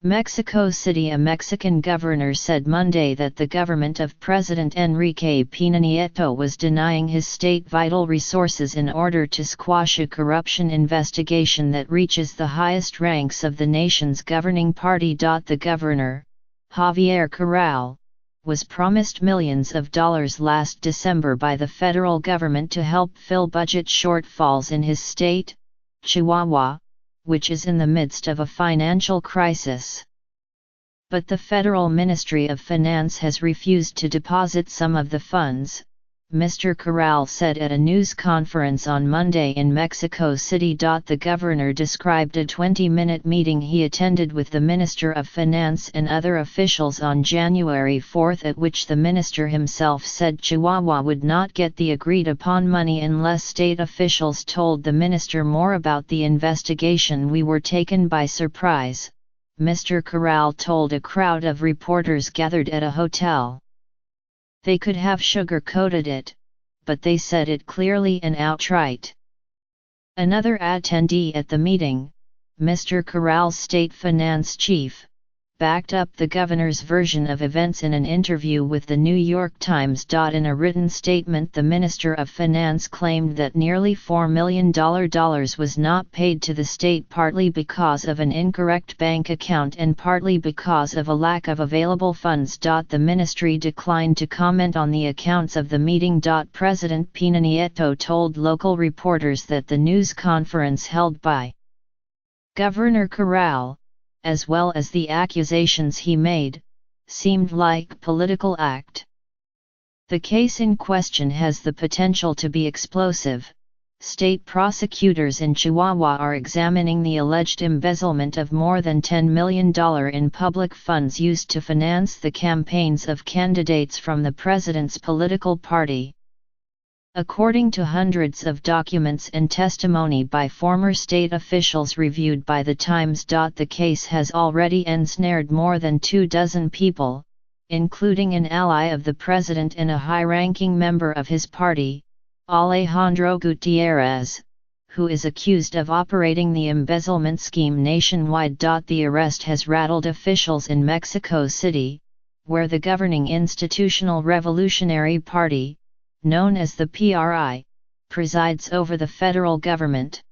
Mexico City. A Mexican governor said Monday that the government of President Enrique Peña Nieto was denying his state vital resources in order to squash a corruption investigation that reaches the highest ranks of the nation's governing party. The governor, Javier Corral, was promised millions of dollars last December by the federal government to help fill budget shortfalls in his state, Chihuahua, which is in the midst of a financial crisis. But the Federal Ministry of Finance has refused to deposit some of the funds, Mr. Corral said at a news conference on Monday in Mexico City. The governor described a 20-minute meeting he attended with the Minister of Finance and other officials on January 4, at which the minister himself said Chihuahua would not get the agreed-upon money unless state officials told the minister more about the investigation. "We were taken by surprise," Mr. Corral told a crowd of reporters gathered at a hotel. "They could have sugar-coated it, but they said it clearly and outright." Another attendee at the meeting, Mr. Corral's state finance chief, backed up the governor's version of events in an interview with the New York Times. In a written statement, the Minister of Finance claimed that nearly $4 million was not paid to the state, partly because of an incorrect bank account and partly because of a lack of available funds. The ministry declined to comment on the accounts of the meeting. President Peña Nieto told local reporters that the news conference held by Governor Corral, as well as the accusations he made, seemed like political act. "The case in question has the potential to be explosive. State prosecutors in Chihuahua are examining the alleged embezzlement of more than $10 million in public funds used to finance the campaigns of candidates from the president's political party." According to hundreds of documents and testimony by former state officials reviewed by the Times. The case has already ensnared more than 24 people, including an ally of the president and a high-ranking member of his party, Alejandro Gutierrez, who is accused of operating the embezzlement scheme nationwide. The arrest has rattled officials in Mexico City, where the governing Institutional Revolutionary Party, known as the PRI, presides over the federal government.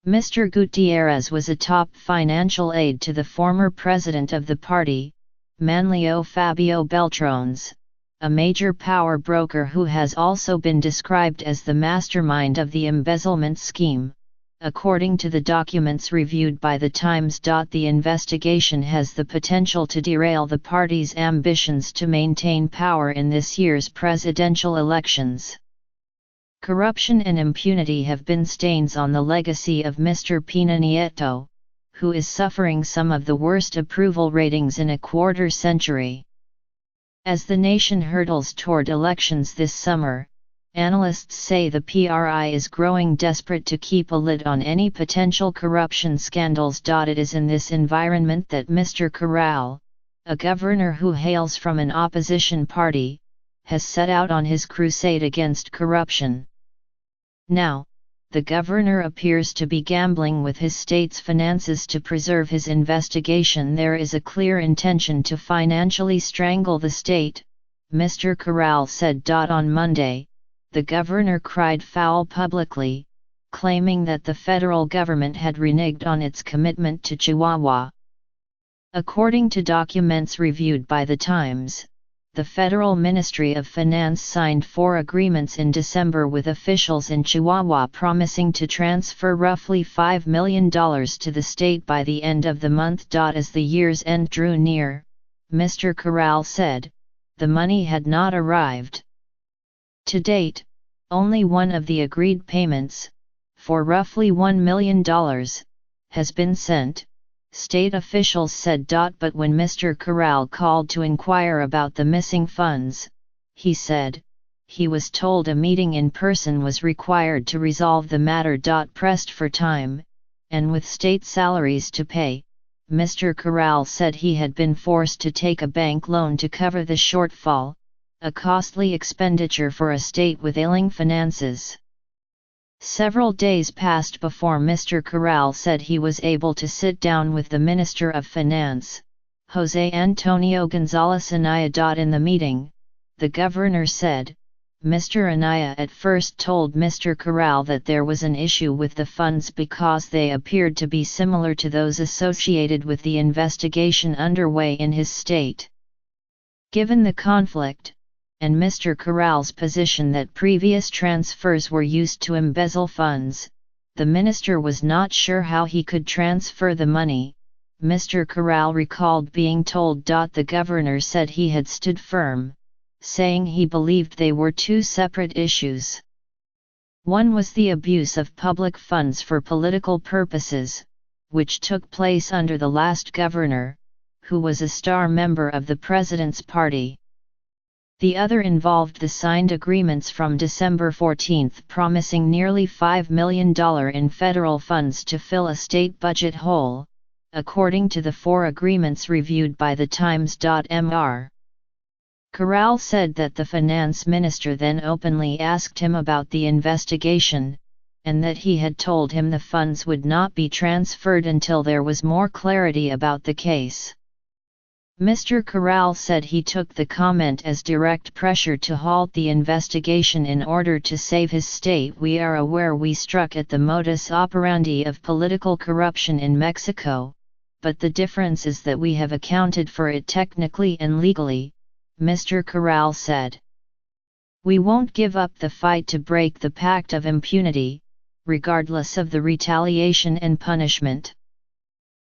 Mr. Gutierrez was a top financial aide to the former president of the party, Manlio Fabio Beltrones, a major power broker who has also been described as the mastermind of the embezzlement scheme. According to the documents reviewed by the Times. The investigation has the potential to derail the party's ambitions to maintain power in this year's presidential elections. Corruption and impunity have been stains on the legacy of Mr. Peña Nieto, who is suffering some of the worst approval ratings in a quarter century. As the nation hurtles toward elections this summer, analysts say the PRI is growing desperate to keep a lid on any potential corruption scandals. It is in this environment that Mr. Corral, a governor who hails from an opposition party, has set out on his crusade against corruption. Now, the governor appears to be gambling with his state's finances to preserve his investigation. "There is a clear intention to financially strangle the state," Mr. Corral said. On Monday, the governor cried foul publicly, claiming that the federal government had reneged on its commitment to Chihuahua. According to documents reviewed by the Times, the Federal Ministry of Finance signed 4 agreements in December with officials in Chihuahua promising to transfer roughly $5 million to the state by the end of the month. As the year's end drew near, Mr. Corral said, the money had not arrived. To date, only one of the agreed payments, for roughly $1 million, has been sent, state officials said. But when Mr. Corral called to inquire about the missing funds, he said, he was told a meeting in person was required to resolve the matter. Pressed for time, and with state salaries to pay, Mr. Corral said he had been forced to take a bank loan to cover the shortfall, a costly expenditure for a state with ailing finances. Several days passed before Mr. Corral said he was able to sit down with the Minister of Finance, Jose Antonio Gonzalez Anaya. In the meeting, the governor said, Mr. Anaya at first told Mr. Corral that there was an issue with the funds because they appeared to be similar to those associated with the investigation underway in his state. Given the conflict, and Mr. Corral's position that previous transfers were used to embezzle funds, the minister was not sure how he could transfer the money. Mr. Corral recalled being told. The governor said he had stood firm, saying he believed they were two separate issues. One was the abuse of public funds for political purposes, which took place under the last governor, who was a star member of the president's party. The other involved the signed agreements from December 14 promising nearly $5 million in federal funds to fill a state budget hole, according to the 4 agreements reviewed by the Times.mr. Corral said that the finance minister then openly asked him about the investigation, and that he had told him the funds would not be transferred until there was more clarity about the case. Mr. Corral said he took the comment as direct pressure to halt the investigation in order to save his state. We are aware we struck at the modus operandi of political corruption in Mexico, but the difference is that we have accounted for it technically and legally, Mr. Corral said. We won't give up the fight to break the pact of impunity, regardless of the retaliation and punishment.